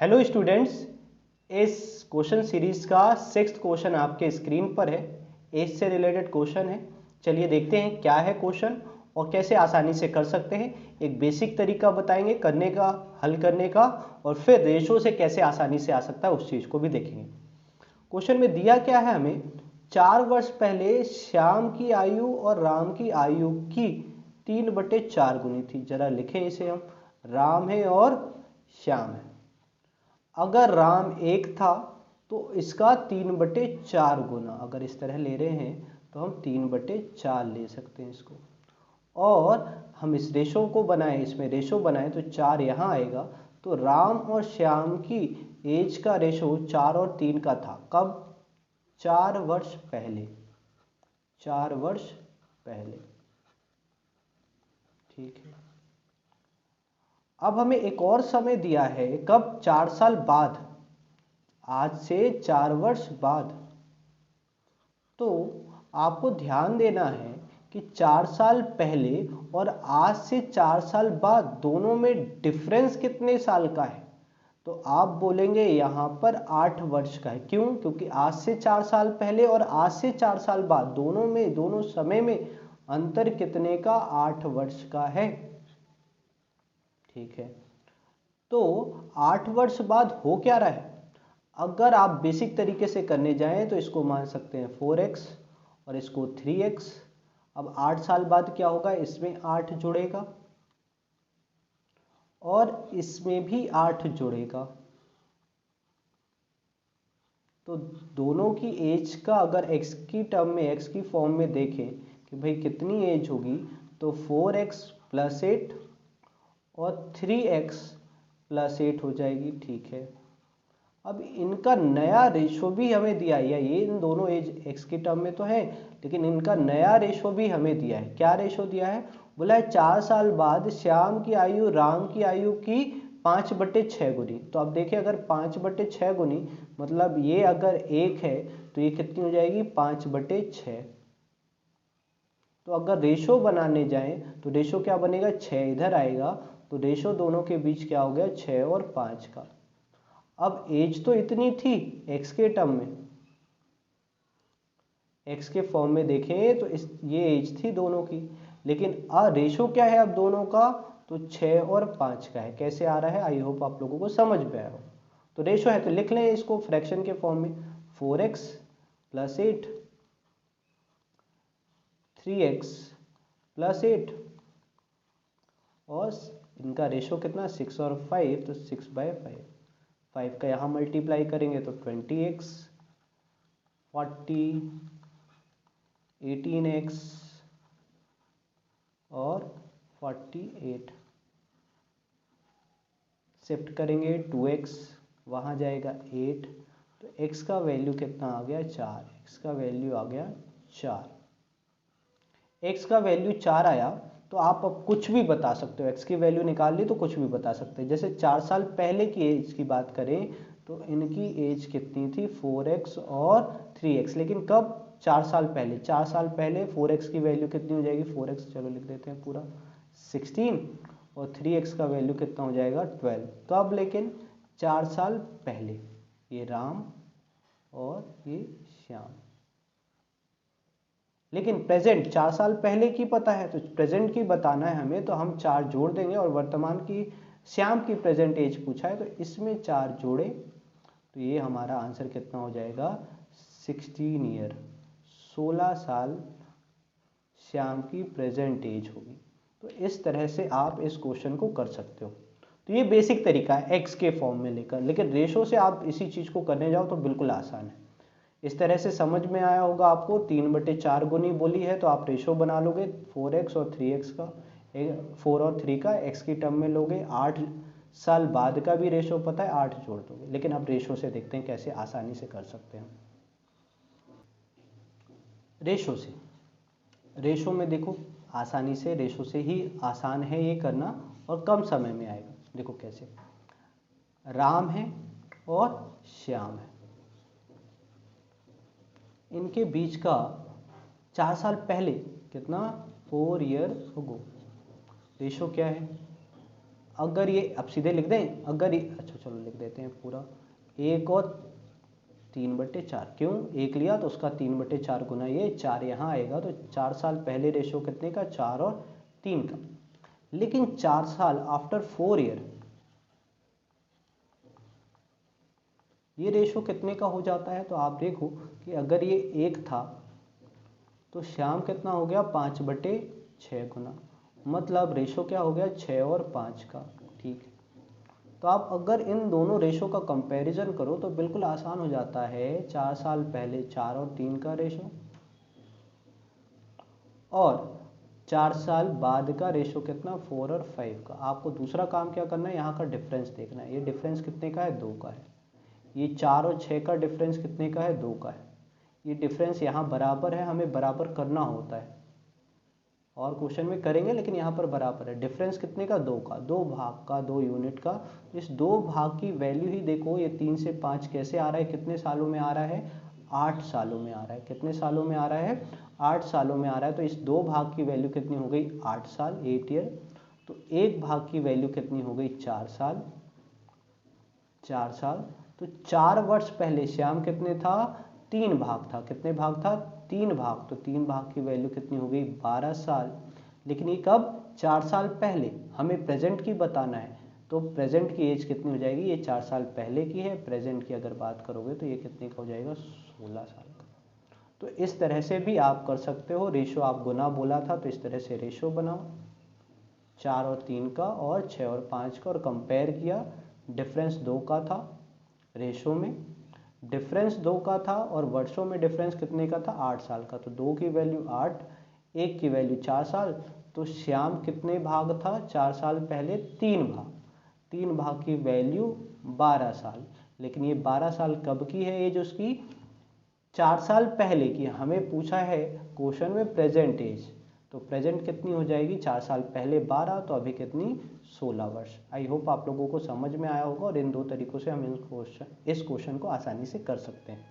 Hello students, इस question series का 6th question आपके स्क्रीन पर है। एज से रिलेटेड क्वेश्चन है। चलिए देखते हैं क्या है क्वेश्चन और कैसे आसानी से कर सकते हैं। एक बेसिक तरीका बताएंगे करने का, हल करने का, और फिर रेशो से कैसे आसानी से आ सकता है उस चीज़ को भी देखेंगे। क्वेश्चन में दिया क्या है हमें, 4 वर्ष पहले श्याम की आयु और राम की आयु की 3/4 गुनी थी। जरा लिखें इसे हम, राम है और श्याम है। अगर राम 1 था तो इसका 3/4 गुना, अगर इस तरह ले रहे हैं तो हम 3/4 ले सकते हैं इसको। और हम इस रेशो को बनाएं, इसमें रेशो बनाएं तो 4 यहाँ आएगा। तो राम और श्याम की एज का रेशो 4 और 3 का था। कब? 4 वर्ष पहले। 4 वर्ष पहले, ठीक है। अब हमें एक और समय दिया है, कब? 4 साल बाद, आज से 4 वर्ष बाद। तो आपको ध्यान देना है कि 4 साल पहले और आज से 4 साल बाद दोनों में डिफरेंस कितने साल का है? तो आप बोलेंगे यहाँ पर 8 वर्ष का है। क्यों? क्योंकि आज से 4 साल पहले और आज से 4 साल बाद दोनों समय में अंतर कितने का? 8 वर्ष का है, ठीक है। तो 8 वर्ष बाद हो क्या रहा है? अगर आप बेसिक तरीके से करने जाएं तो इसको मान सकते हैं 4x और इसको 3x। अब 8 साल बाद क्या होगा? इसमें 8 जुड़ेगा और इसमें भी 8 जुड़ेगा। तो दोनों की एज का अगर x की टर्म में, x की फॉर्म में देखें कि भाई कितनी एज होगी, तो 4x + 8 और 3x + 8 हो जाएगी, ठीक है। अब इनका नया रेशो भी हमें दिया है, ये इन दोनों एज x की टर्म में तो है, लेकिन इनका नया रेशो भी हमें दिया है। क्या रेशो दिया है? बोला है 4 साल बाद श्याम की आयु राम की आयु की 5/6 गुनी। तो अब देखिए, अगर 5/6 गुनी मतलब ये अगर 1 है तो ये कितनी हो जाएगी? 5/6। तो अगर रेशो बनाने जाएं तो रेशो क्या बनेगा? 6 इधर आएगा, तो रेशो दोनों के बीच क्या हो गया? 6 और 5 का। अब एज तो इतनी थी x के टर्म में, x के फॉर्म में देखें तो ये एज थी दोनों की, लेकिन रेशो क्या है अब दोनों का? तो 6 और 5 का है। कैसे आ रहा है? आई होप आप लोगों को समझ में आया हो। तो रेशो है तो लिख लें इसको फ्रैक्शन के फॉर्म में, 4x + 8, 3x + 8, और इनका रेशो कितना? 6 और 5, तो 6/5। 5 का यहाँ मल्टीप्लाई करेंगे तो 20x, 40, 18x और 48। शिफ्ट करेंगे 2x, वहाँ जाएगा 8, तो x का वैल्यू कितना आ गया? 4। x का वैल्यू आ गया 4। x का वैल्यू 4 आया तो आप अब कुछ भी बता सकते हो। x की वैल्यू निकाल ली तो कुछ भी बता सकते हैं। जैसे 4 साल पहले की एज की बात करें तो इनकी एज कितनी थी? 4x और 3x। लेकिन कब? 4 साल पहले। 4 साल पहले 4x की वैल्यू कितनी हो जाएगी? 4x, चलो लिख देते हैं पूरा, 16, और 3x का वैल्यू कितना हो जाएगा? 12। कब? लेकिन 4 साल पहले। ये राम और ये श्याम। लेकिन प्रेजेंट 4 साल पहले की पता है, तो प्रेजेंट की बताना है हमें, तो हम 4 जोड़ देंगे। और वर्तमान की, श्याम की प्रेजेंट एज पूछा है तो इसमें 4 जोड़े, तो ये हमारा आंसर कितना हो जाएगा? 16 ईयर। 16 साल श्याम की प्रेजेंट एज होगी। तो इस तरह से आप इस क्वेश्चन को कर सकते हो। तो ये बेसिक तरीका है x के फॉर्म में लेकर, लेकिन रेशो से आप इसी चीज़ को करने जाओ तो बिल्कुल आसान है। इस तरह से समझ में आया होगा आपको। 3/4 गुनी बोली है तो आप रेशो बना लोगे 4x और 3x का, 4 और 3 का x की टर्म में लोगे। 8 साल बाद का भी रेशो पता है, 8 जोड़ दोगे। लेकिन अब रेशो से देखते हैं कैसे आसानी से कर सकते हैं। रेशो से, रेशो में देखो आसानी से, रेशो से ही आसान है ये करना और कम समय में आएगा। देखो कैसे, राम है और श्याम है, इनके बीच का 4 साल पहले कितना? 4 ईयर अगो। रेशो क्या है? अगर ये अब सीधे लिख दें, अगर ये अच्छा चलो लिख देते हैं पूरा 1 और 3/4। क्यों 1 लिया तो उसका 3/4 गुना ये 4 यहाँ आएगा, तो 4 साल पहले रेशो कितने का, 4 और 3 का। लेकिन 4 साल आफ्टर 4 ईयर ये रेशो कितने का हो जाता है। तो आप देखो कि अगर ये 1 था तो श्याम कितना हो गया, 5/6 गुना, मतलब रेशो क्या हो गया, 6 और 5 का। ठीक है, तो आप अगर इन दोनों रेशो का कंपैरिजन करो तो बिल्कुल आसान हो जाता है। 4 साल पहले 4 और 3 का रेशो और 4 साल बाद का रेशो कितना, 4 और 5 का। आपको दूसरा काम क्या करना है, यहाँ का डिफरेंस देखना है। ये डिफरेंस कितने का है, 2 का है। ये 4 और 6 का डिफरेंस कितने का है, 2 का है। ये डिफरेंस यहाँ बराबर है, हमें बराबर करना होता है, और क्वेश्चन में करेंगे, लेकिन यहाँ पर बराबर है। डिफरेंस कितने का, 2 का, 2 भाग का, 2 यूनिट का। इस 2 भाग की वैल्यू ही देखो, ये 3 से 5 कैसे आ रहा है, कितने सालों में आ रहा है, 8 सालों में आ रहा है। कितने सालों में आ रहा है, 8 सालों में आ रहा है। तो इस 2 भाग की वैल्यू कितनी हो गई, 8 साल, 8 ईयर। तो 1 भाग की वैल्यू कितनी हो गई, 4 साल, 4 साल। तो 4 वर्ष पहले श्याम कितने था, 3 भाग था। कितने भाग था, 3 भाग। तो 3 भाग की वैल्यू कितनी हो गई, 12 साल। लेकिन ये कब, 4 साल पहले। हमें प्रेजेंट की बताना है, तो प्रेजेंट की एज कितनी हो जाएगी, ये 4 साल पहले की है। प्रेजेंट की अगर बात करोगे तो ये कितने का हो जाएगा, 16 साल का। तो इस तरह से भी आप कर सकते हो। रेशो आप गुना बोला था, तो इस तरह से रेशो बनाओ 4 और 3 का और 6 और 5 का, और कंपेयर किया। डिफरेंस 2 का था रेशो में, डिफरेंस 2 का था, और वर्षों में डिफरेंस कितने का था, 8 साल का। तो 2 की वैल्यू 8, 1 की वैल्यू 4 साल। तो श्याम कितने भाग था, 4 साल पहले 3 भाग। 3 भाग की वैल्यू 12 साल। लेकिन ये 12 साल कब की है एज उसकी, 4 साल पहले की। हमें पूछा है क्वेश्चन में प्रेजेंट एज, तो प्रेजेंट कितनी हो जाएगी, 4 साल पहले 12, तो अभी कितनी, 16 वर्ष। आई होप आप लोगों को समझ में आया होगा, और इन 2 तरीकों से हम इस क्वेश्चन को आसानी से कर सकते हैं।